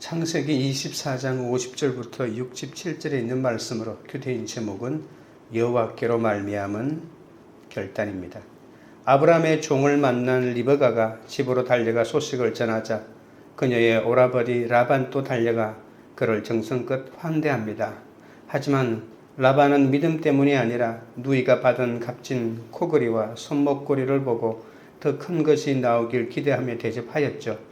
창세기 24장 50절부터 67절에 있는 말씀으로 교대인 제목은 여호와께로 말미암은 결단입니다. 아브라함의 종을 만난 리브가가 집으로 달려가 소식을 전하자 그녀의 오라버니 라반도 달려가 그를 정성껏 환대합니다. 하지만 라반은 믿음 때문이 아니라 누이가 받은 값진 코걸이와 손목걸이를 보고 더 큰 것이 나오길 기대하며 대접하였죠.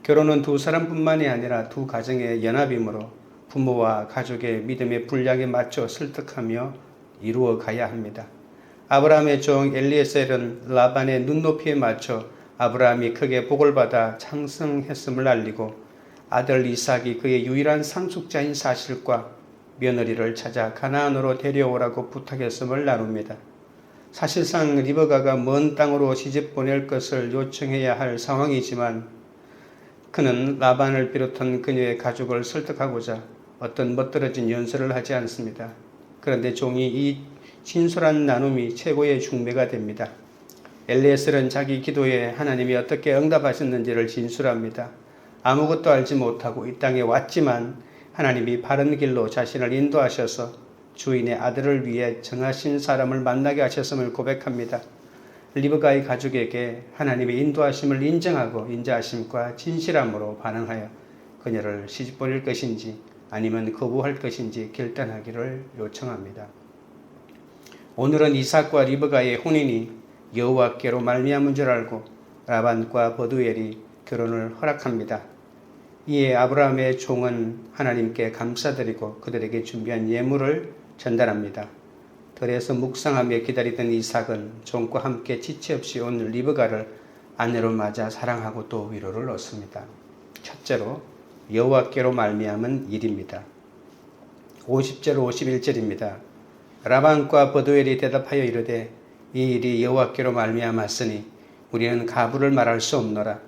결혼은 두 사람뿐만이 아니라 두 가정의 연합이므로 부모와 가족의 믿음의 분량에 맞춰 설득하며 이루어 가야 합니다. 아브라함의 종 엘리에셀은 라반의 눈높이에 맞춰 아브라함이 크게 복을 받아 창성했음을 알리고 아들 이삭이 그의 유일한 상속자인 사실과 며느리를 찾아 가나안으로 데려오라고 부탁했음을 나눕니다. 사실상 리브가가 먼 땅으로 시집 보낼 것을 요청해야 할 상황이지만 그는 라반을 비롯한 그녀의 가족을 설득하고자 어떤 멋들어진 연설을 하지 않습니다. 그런데 종이 이 진솔한 나눔이 최고의 중매가 됩니다. 엘리에셀은 자기 기도에 하나님이 어떻게 응답하셨는지를 진술합니다. 아무것도 알지 못하고 이 땅에 왔지만 하나님이 바른 길로 자신을 인도하셔서 주인의 아들을 위해 정하신 사람을 만나게 하셨음을 고백합니다. 리브가의 가족에게 하나님의 인도하심을 인정하고 인자하심과 진실함으로 반응하여 그녀를 시집보낼 것인지 아니면 거부할 것인지 결단하기를 요청합니다. 오늘은 이삭과 리브가의 혼인이 여호와께로 말미암은 줄 알고 라반과 버두엘이 결혼을 허락합니다. 이에 아브라함의 종은 하나님께 감사드리고 그들에게 준비한 예물을 전달합니다. 들에서 묵상하며 기다리던 이삭은 종과 함께 지체 없이 온 리브가를 아내로 맞아 사랑하고 또 위로를 얻습니다. 첫째로 여호와께로 말미암은 일입니다. 50절 51절입니다. 라반과 버두엘이 대답하여 이르되 이 일이 여호와께로 말미암았으니 우리는 가부를 말할 수 없노라.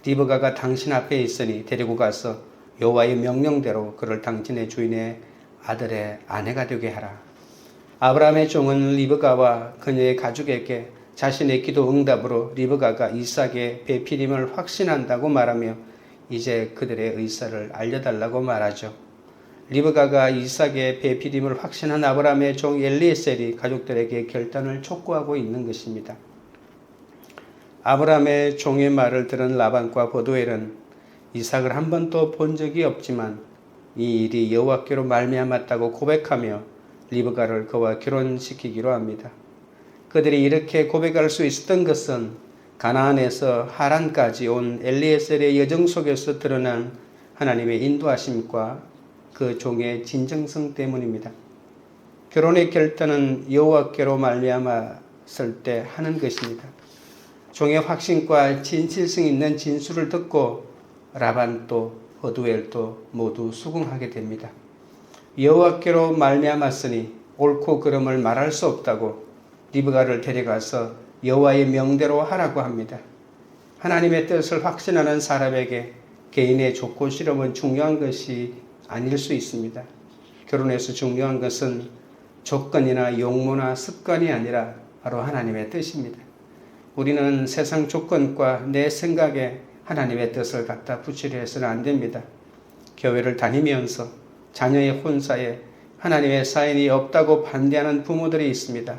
리브가가 당신 앞에 있으니 데리고 가서 여호와의 명령대로 그를 당신의 주인의 아들의 아내가 되게 하라. 아브라함의 종은 리브가와 그녀의 가족에게 자신의 기도 응답으로 리브가가 이삭의 배필임을 확신한다고 말하며 이제 그들의 의사를 알려달라고 말하죠. 리브가가 이삭의 배필임을 확신한 아브라함의 종 엘리에셀이 가족들에게 결단을 촉구하고 있는 것입니다. 아브라함의 종의 말을 들은 라반과 버두엘은 이삭을 한 번도 본 적이 없지만 이 일이 여호와께로 말미암았다고 고백하며 리브가를 그와 결혼시키기로 합니다. 그들이 이렇게 고백할 수 있었던 것은 가나안에서 하란까지 온 엘리에셀의 여정 속에서 드러난 하나님의 인도하심과 그 종의 진정성 때문입니다. 결혼의 결단은 여호와께로 말미암았을 때 하는 것입니다. 종의 확신과 진실성 있는 진술을 듣고 라반도 버두엘도 모두 수긍하게 됩니다. 여호와께로 말미암았으니 옳고 그름을 말할 수 없다고 리브가를 데려가서 여호와의 명대로 하라고 합니다. 하나님의 뜻을 확신하는 사람에게 개인의 좋고 싫음은 중요한 것이 아닐 수 있습니다. 결혼에서 중요한 것은 조건이나 용모나 습관이 아니라 바로 하나님의 뜻입니다. 우리는 세상 조건과 내 생각에 하나님의 뜻을 갖다 붙이려 해서는 안 됩니다. 교회를 다니면서 자녀의 혼사에 하나님의 사인이 없다고 반대하는 부모들이 있습니다.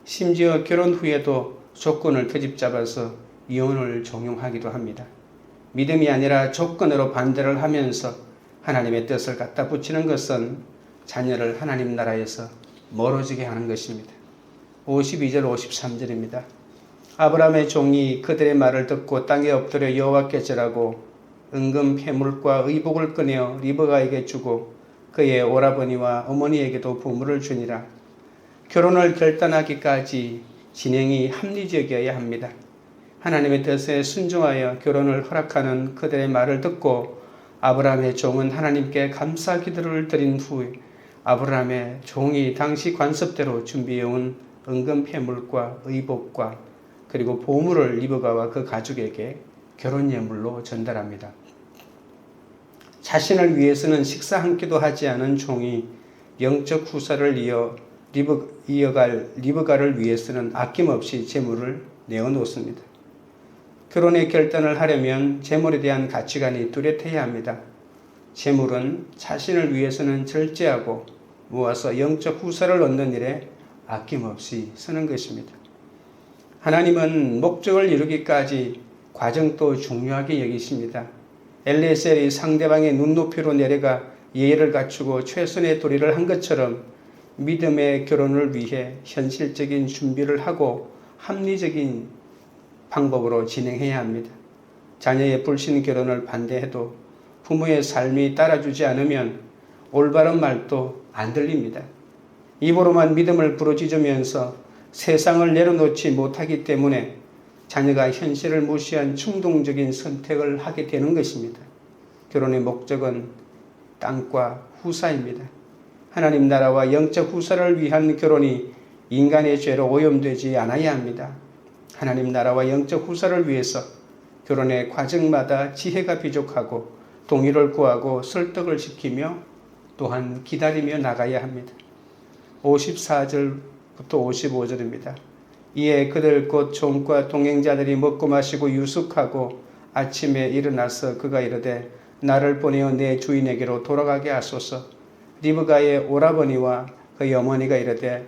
심지어 결혼 후에도 조건을 트집잡아서 이혼을 종용하기도 합니다. 믿음이 아니라 조건으로 반대를 하면서 하나님의 뜻을 갖다 붙이는 것은 자녀를 하나님 나라에서 멀어지게 하는 것입니다. 52절 53절입니다. 아브라함의 종이 그들의 말을 듣고 땅에 엎드려 여호와께 절하고 은금 패물과 의복을 꺼내어 리브가에게 주고 그의 오라버니와 어머니에게도 보물을 주니라. 결혼을 결단하기까지 진행이 합리적이어야 합니다. 하나님의 뜻에 순종하여 결혼을 허락하는 그들의 말을 듣고 아브라함의 종은 하나님께 감사 기도를 드린 후에 아브라함의 종이 당시 관습대로 준비해온 은금 패물과 의복과 그리고 보물을 리브가와 그 가족에게 결혼 예물로 전달합니다. 자신을 위해서는 식사 한 끼도 하지 않은 종이 영적 후사를 이어갈 리브가를 위해서는 아낌없이 재물을 내어놓습니다. 결혼의 결단을 하려면 재물에 대한 가치관이 뚜렷해야 합니다. 재물은 자신을 위해서는 절제하고 모아서 영적 후사를 얻는 일에 아낌없이 쓰는 것입니다. 하나님은 목적을 이루기까지 과정도 중요하게 여기십니다. 엘리에셀이 상대방의 눈높이로 내려가 예의를 갖추고 최선의 도리를 한 것처럼 믿음의 결혼을 위해 현실적인 준비를 하고 합리적인 방법으로 진행해야 합니다. 자녀의 불신 결혼을 반대해도 부모의 삶이 따라주지 않으면 올바른 말도 안 들립니다. 입으로만 믿음을 부르짖으면서 세상을 내려놓지 못하기 때문에 자녀가 현실을 무시한 충동적인 선택을 하게 되는 것입니다. 결혼의 목적은 땅과 후사입니다. 하나님 나라와 영적 후사를 위한 결혼이 인간의 죄로 오염되지 않아야 합니다. 하나님 나라와 영적 후사를 위해서 결혼의 과정마다 지혜가 부족하고 동의를 구하고 설득을 시키며 또한 기다리며 나가야 합니다. 54절부터 55절입니다. 이에 그들 곧 종과 동행자들이 먹고 마시고 유숙하고 아침에 일어나서 그가 이르되 나를 보내어 내 주인에게로 돌아가게 하소서. 리브가의 오라버니와 그의 어머니가 이르되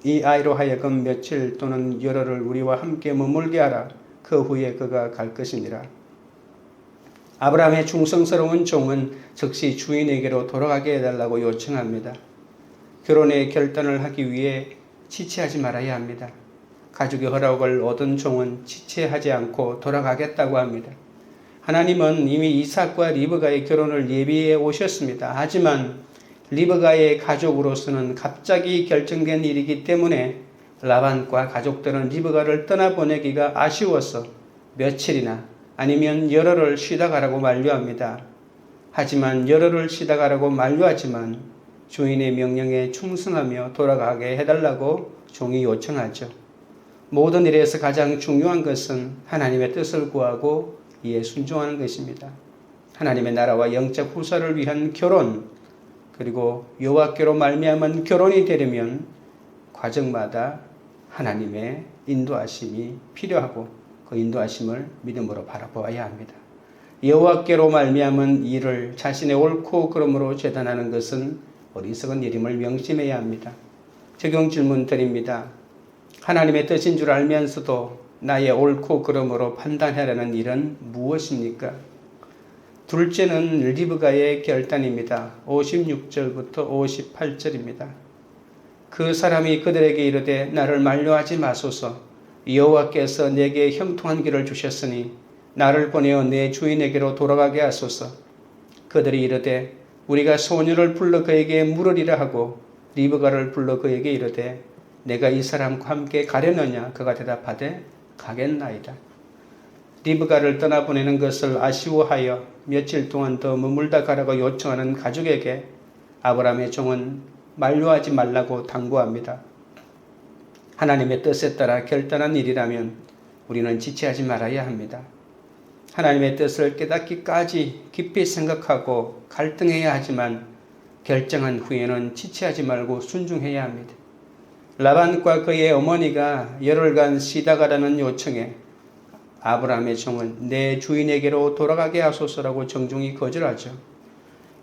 이 아이로 하여금 며칠 또는 열흘을 우리와 함께 머물게 하라. 그 후에 그가 갈 것이니라. 아브라함의 충성스러운 종은 즉시 주인에게로 돌아가게 해달라고 요청합니다. 결혼의 결단을 하기 위해 지체하지 말아야 합니다. 가족의 허락을 얻은 종은 지체하지 않고 돌아가겠다고 합니다. 하나님은 이미 이삭과 리브가의 결혼을 예비해 오셨습니다. 하지만 리브가의 가족으로서는 갑자기 결정된 일이기 때문에 라반과 가족들은 리브가를 떠나보내기가 아쉬워서 며칠이나 아니면 열흘을 쉬다 가라고 만류합니다. 하지만 열흘을 쉬다 가라고 만류하지만 주인의 명령에 충성하며 돌아가게 해달라고 종이 요청하죠. 모든 일에서 가장 중요한 것은 하나님의 뜻을 구하고 이에 순종하는 것입니다. 하나님의 나라와 영적 후사를 위한 결혼, 그리고 여호와께로 말미암은 결혼이 되려면 과정마다 하나님의 인도하심이 필요하고 그 인도하심을 믿음으로 바라보아야 합니다. 여호와께로 말미암은 일을 자신의 옳고 그름으로 재단하는 것은 어리석은 일임을 명심해야 합니다. 적용 질문 드립니다. 하나님의 뜻인 줄 알면서도 나의 옳고 그름으로 판단하려는 일은 무엇입니까? 둘째는 리브가의 결단입니다. 56절부터 58절입니다. 그 사람이 그들에게 이르되 나를 만류하지 마소서. 여호와께서 내게 형통한 길을 주셨으니 나를 보내어 내 주인에게로 돌아가게 하소서. 그들이 이르되 우리가 소녀를 불러 그에게 물으리라 하고 리브가를 불러 그에게 이르되 내가 이 사람과 함께 가려느냐? 그가 대답하되 가겠나이다. 리브가를 떠나보내는 것을 아쉬워하여 며칠 동안 더 머물다 가라고 요청하는 가족에게 아브라함의 종은 만류하지 말라고 당부합니다. 하나님의 뜻에 따라 결단한 일이라면 우리는 지체하지 말아야 합니다. 하나님의 뜻을 깨닫기까지 깊이 생각하고 갈등해야 하지만 결정한 후에는 지체하지 말고 순종해야 합니다. 라반과 그의 어머니가 열흘간 쉬다 가라는 요청에 아브라함의 종은 내 주인에게로 돌아가게 하소서라고 정중히 거절하죠.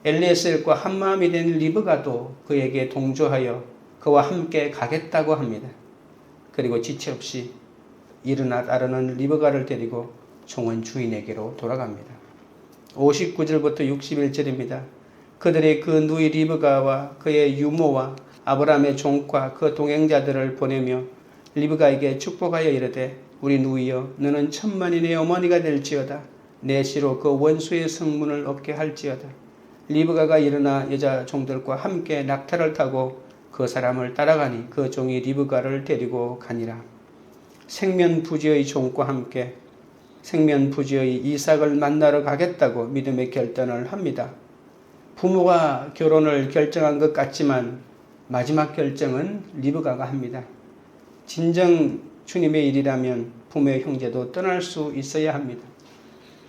엘리에셀과 한마음이 된 리브가도 그에게 동조하여 그와 함께 가겠다고 합니다. 그리고 지체 없이 일어나 따르는 리브가를 데리고 종은 주인에게로 돌아갑니다. 59절부터 61절입니다. 그들이 그 누이 리브가와 그의 유모와 아브라함의 종과 그 동행자들을 보내며 리브가에게 축복하여 이르되 우리 누이여 너는 천만인의 어머니가 될지어다. 내 시로 그 원수의 성문을 얻게 할지어다. 리브가가 일어나 여자 종들과 함께 낙타를 타고 그 사람을 따라가니 그 종이 리브가를 데리고 가니라. 생면부지의 종과 함께 생면부지의 이삭을 만나러 가겠다고 믿음의 결단을 합니다. 부모가 결혼을 결정한 것 같지만 마지막 결정은 리브가가 합니다. 진정 주님의 일이라면 부모의 형제도 떠날 수 있어야 합니다.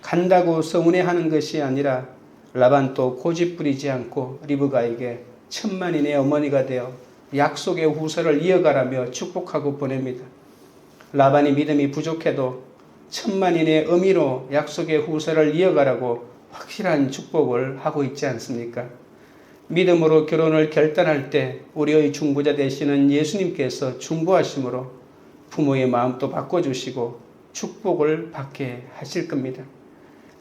간다고 서운해하는 것이 아니라 라반도 고집부리지 않고 리브가에게 천만인의 어머니가 되어 약속의 후사를 이어가라며 축복하고 보냅니다. 라반이 믿음이 부족해도 천만인의 의미로 약속의 후사를 이어가라고 확실한 축복을 하고 있지 않습니까? 믿음으로 결혼을 결단할 때 우리의 중보자 되시는 예수님께서 중보하심으로 부모의 마음도 바꿔주시고 축복을 받게 하실 겁니다.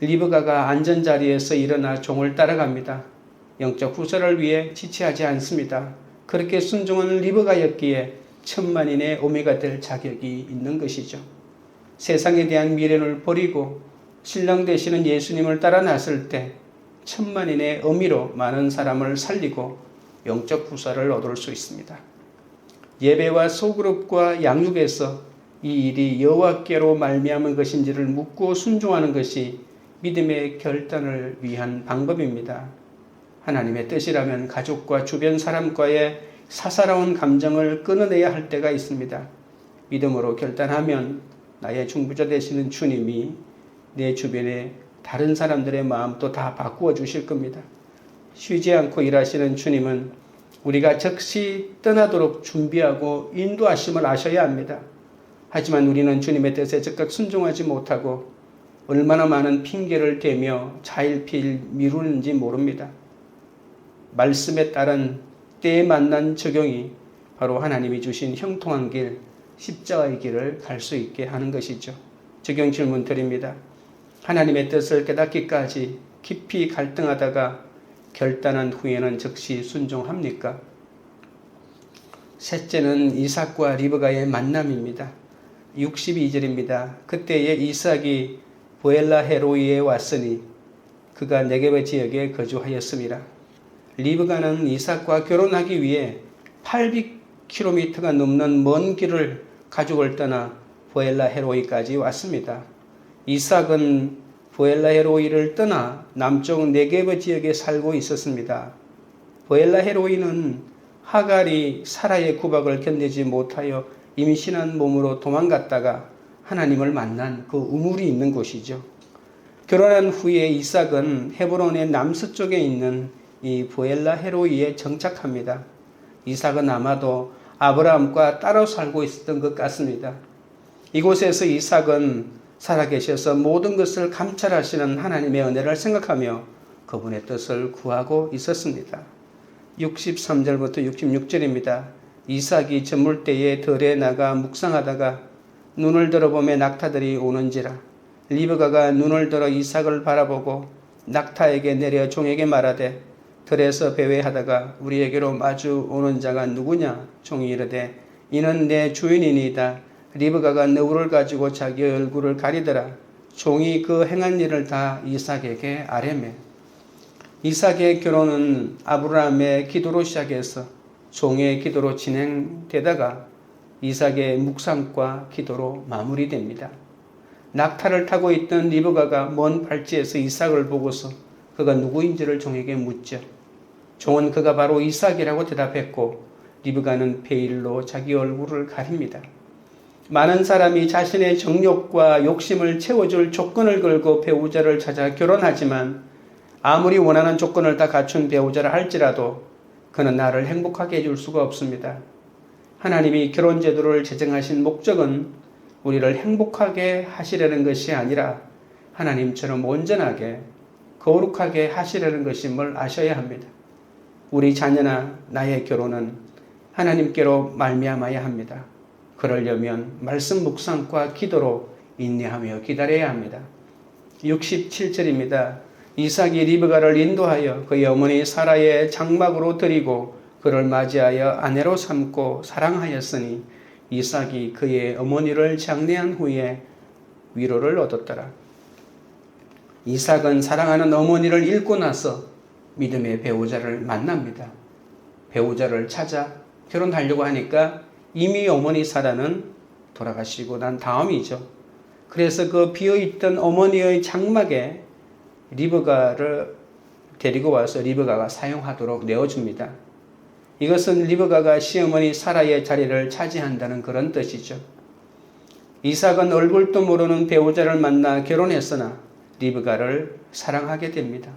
리브가가 안전자리에서 일어나 종을 따라갑니다. 영적 후손을 위해 지체하지 않습니다. 그렇게 순종한 리브가였기에 천만인의 어미가 될 자격이 있는 것이죠. 세상에 대한 미련을 버리고 신랑 되시는 예수님을 따라 나설 때 천만인의 어미로 많은 사람을 살리고 영적 후사를 얻을 수 있습니다. 예배와 소그룹과 양육에서 이 일이 여호와께로 말미암은 것인지를 묻고 순종하는 것이 믿음의 결단을 위한 방법입니다. 하나님의 뜻이라면 가족과 주변 사람과의 사사로운 감정을 끊어내야 할 때가 있습니다. 믿음으로 결단하면 나의 중보자 되시는 주님이 내 주변에 다른 사람들의 마음도 다 바꾸어 주실 겁니다. 쉬지 않고 일하시는 주님은 우리가 즉시 떠나도록 준비하고 인도하심을 아셔야 합니다. 하지만 우리는 주님의 뜻에 적극 순종하지 못하고 얼마나 많은 핑계를 대며 자일피일 미루는지 모릅니다. 말씀에 따른 때에 만난 적용이 바로 하나님이 주신 형통한 길, 십자가의 길을 갈 수 있게 하는 것이죠. 적용 질문 드립니다. 하나님의 뜻을 깨닫기까지 깊이 갈등하다가 결단한 후에는 즉시 순종합니까? 셋째는 이삭과 리브가의 만남입니다. 62절입니다. 그때에 이삭이 보엘라 헤로이에 왔으니 그가 네게브 지역에 거주하였습니다. 리브가는 이삭과 결혼하기 위해 800km가 넘는 먼 길을 가족을 떠나 보엘라 헤로이까지 왔습니다. 이삭은 보엘라 헤로이를 떠나 남쪽 네게브 지역에 살고 있었습니다. 보엘라 헤로이는 하갈이 사라의 구박을 견디지 못하여 임신한 몸으로 도망갔다가 하나님을 만난 그 우물이 있는 곳이죠. 결혼한 후에 이삭은 헤브론의 남서쪽에 있는 이 보엘라 헤로이에 정착합니다. 이삭은 아마도 아브라함과 따로 살고 있었던 것 같습니다. 이곳에서 이삭은 살아계셔서 모든 것을 감찰하시는 하나님의 은혜를 생각하며 그분의 뜻을 구하고 있었습니다. 63절부터 66절입니다. 이삭이 저물 때에 들에 나가 묵상하다가 눈을 들어보매 낙타들이 오는지라. 리브가가 눈을 들어 이삭을 바라보고 낙타에게 내려 종에게 말하되 들에서 배회하다가 우리에게로 마주 오는 자가 누구냐? 종이 이르되 이는 내 주인이니이다. 리브가가 너울을 가지고 자기 얼굴을 가리더라. 종이 그 행한 일을 다 이삭에게 아뢰매. 이삭의 결혼은 아브라함의 기도로 시작해서 종의 기도로 진행되다가 이삭의 묵상과 기도로 마무리됩니다. 낙타를 타고 있던 리브가가 먼 발치에서 이삭을 보고서 그가 누구인지를 종에게 묻죠. 종은 그가 바로 이삭이라고 대답했고 리브가는 베일로 자기 얼굴을 가립니다. 많은 사람이 자신의 정욕과 욕심을 채워줄 조건을 걸고 배우자를 찾아 결혼하지만 아무리 원하는 조건을 다 갖춘 배우자라 할지라도 그는 나를 행복하게 해줄 수가 없습니다. 하나님이 결혼 제도를 제정하신 목적은 우리를 행복하게 하시려는 것이 아니라 하나님처럼 온전하게 거룩하게 하시려는 것임을 아셔야 합니다. 우리 자녀나 나의 결혼은 하나님께로 말미암아야 합니다. 그러려면 말씀 묵상과 기도로 인내하며 기다려야 합니다. 67절입니다. 이삭이 리브가를 인도하여 그의 어머니 사라의 장막으로 들이고 그를 맞이하여 아내로 삼고 사랑하였으니 이삭이 그의 어머니를 장례한 후에 위로를 얻었더라. 이삭은 사랑하는 어머니를 잃고 나서 믿음의 배우자를 만납니다. 배우자를 찾아 결혼하려고 하니까 이미 어머니 사라는 돌아가시고 난 다음이죠. 그래서 그 비어있던 어머니의 장막에 리브가를 데리고 와서 리브가가 사용하도록 내어줍니다. 이것은 리브가가 시어머니 사라의 자리를 차지한다는 그런 뜻이죠. 이삭은 얼굴도 모르는 배우자를 만나 결혼했으나 리브가를 사랑하게 됩니다.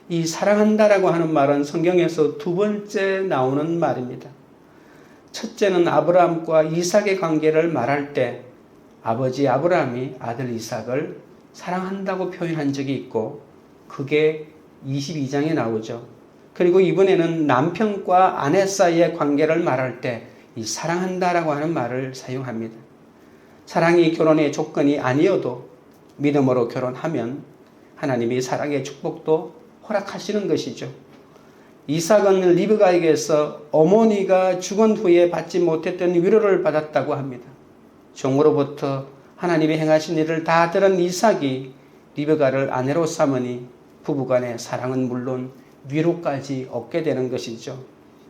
이 사랑한다라고 하는 말은 성경에서 두 번째 나오는 말입니다. 첫째는 아브라함과 이삭의 관계를 말할 때 아버지 아브라함이 아들 이삭을 사랑한다고 표현한 적이 있고 그게 22장에 나오죠. 그리고 이번에는 남편과 아내 사이의 관계를 말할 때 이 사랑한다라고 하는 말을 사용합니다. 사랑이 결혼의 조건이 아니어도 믿음으로 결혼하면 하나님이 사랑의 축복도 허락하시는 것이죠. 이삭은 리브가에게서 어머니가 죽은 후에 받지 못했던 위로를 받았다고 합니다. 종으로부터 하나님이 행하신 일을 다 들은 이삭이 리브가를 아내로 삼으니 부부간의 사랑은 물론 위로까지 얻게 되는 것이죠.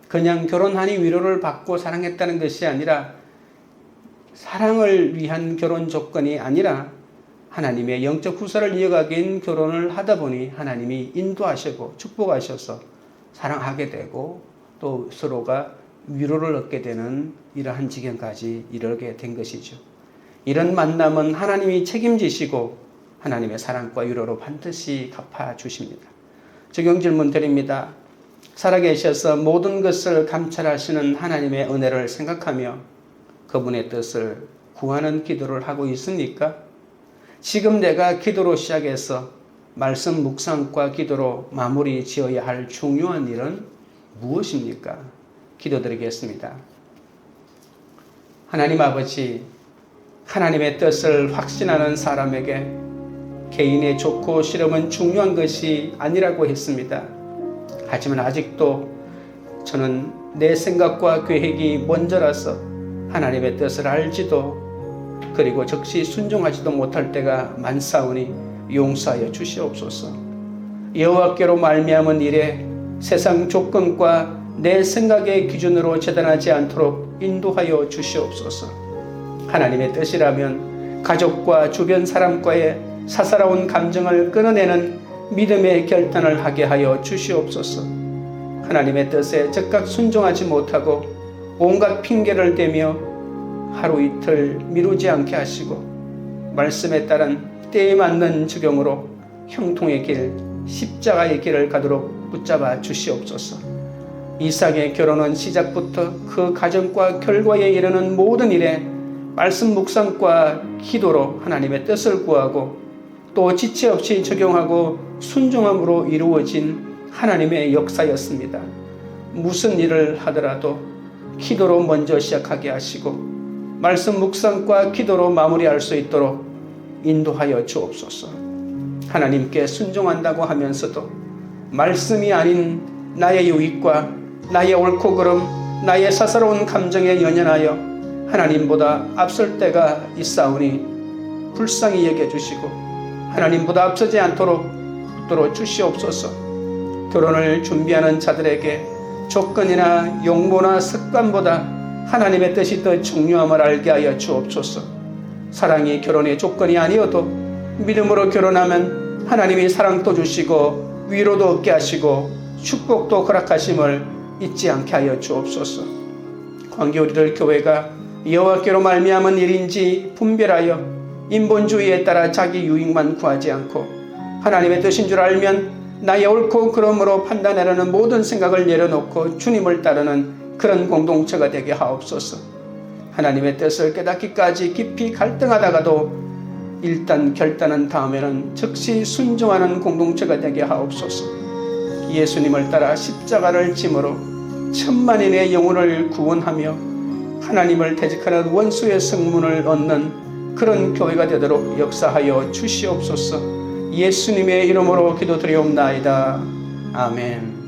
그냥 결혼하니 위로를 받고 사랑했다는 것이 아니라 사랑을 위한 결혼 조건이 아니라 하나님의 영적 후사를 이어가기 위한 결혼을 하다 보니 하나님이 인도하시고 축복하셔서 사랑하게 되고 또 서로가 위로를 얻게 되는 이러한 지경까지 이르게 된 것이죠. 이런 만남은 하나님이 책임지시고 하나님의 사랑과 위로로 반드시 갚아주십니다. 적용 질문 드립니다. 살아계셔서 모든 것을 감찰하시는 하나님의 은혜를 생각하며 그분의 뜻을 구하는 기도를 하고 있습니까? 지금 내가 기도로 시작해서 말씀 묵상과 기도로 마무리 지어야 할 중요한 일은 무엇입니까? 기도드리겠습니다. 하나님 아버지, 하나님의 뜻을 확신하는 사람에게 개인의 좋고 싫음은 중요한 것이 아니라고 했습니다. 하지만 아직도 저는 내 생각과 계획이 먼저라서 하나님의 뜻을 알지도 그리고 즉시 순종하지도 못할 때가 많사오니 용서하여 주시옵소서. 여호와께로 말미암은 일에 세상 조건과 내 생각의 기준으로 재단하지 않도록 인도하여 주시옵소서. 하나님의 뜻이라면 가족과 주변 사람과의 사사로운 감정을 끊어내는 믿음의 결단을 하게 하여 주시옵소서. 하나님의 뜻에 즉각 순종하지 못하고 온갖 핑계를 대며 하루 이틀 미루지 않게 하시고 말씀에 따른 때에 맞는 적용으로 형통의 길, 십자가의 길을 가도록 붙잡아 주시옵소서. 이삭의 결혼은 시작부터 그 가정과 결과에 이르는 모든 일에 말씀 묵상과 기도로 하나님의 뜻을 구하고 또 지체 없이 적용하고 순종함으로 이루어진 하나님의 역사였습니다. 무슨 일을 하더라도 기도로 먼저 시작하게 하시고 말씀 묵상과 기도로 마무리할 수 있도록 인도하여 주옵소서. 하나님께 순종한다고 하면서도 말씀이 아닌 나의 유익과 나의 옳고 그름, 나의 사사로운 감정에 연연하여 하나님보다 앞설 때가 있사오니 불쌍히 여겨주시고 하나님보다 앞서지 않도록 붙들어 주시옵소서. 결혼을 준비하는 자들에게 조건이나 용모나 습관보다 하나님의 뜻이 더 중요함을 알게 하여 주옵소서. 사랑이 결혼의 조건이 아니어도 믿음으로 결혼하면 하나님이 사랑도 주시고 위로도 얻게 하시고 축복도 허락하심을 잊지 않게 하여 주옵소서. 관계 우리들 교회가 여호와께로 말미암은 일인지 분별하여 인본주의에 따라 자기 유익만 구하지 않고 하나님의 뜻인 줄 알면 나의 옳고 그름으로 판단하려는 모든 생각을 내려놓고 주님을 따르는 그런 공동체가 되게 하옵소서. 하나님의 뜻을 깨닫기까지 깊이 갈등하다가도 일단 결단한 다음에는 즉시 순종하는 공동체가 되게 하옵소서. 예수님을 따라 십자가를 짐으로 천만인의 영혼을 구원하며 하나님을 대적하는 원수의 성문을 얻는 그런 교회가 되도록 역사하여 주시옵소서. 예수님의 이름으로 기도드리옵나이다. 아멘.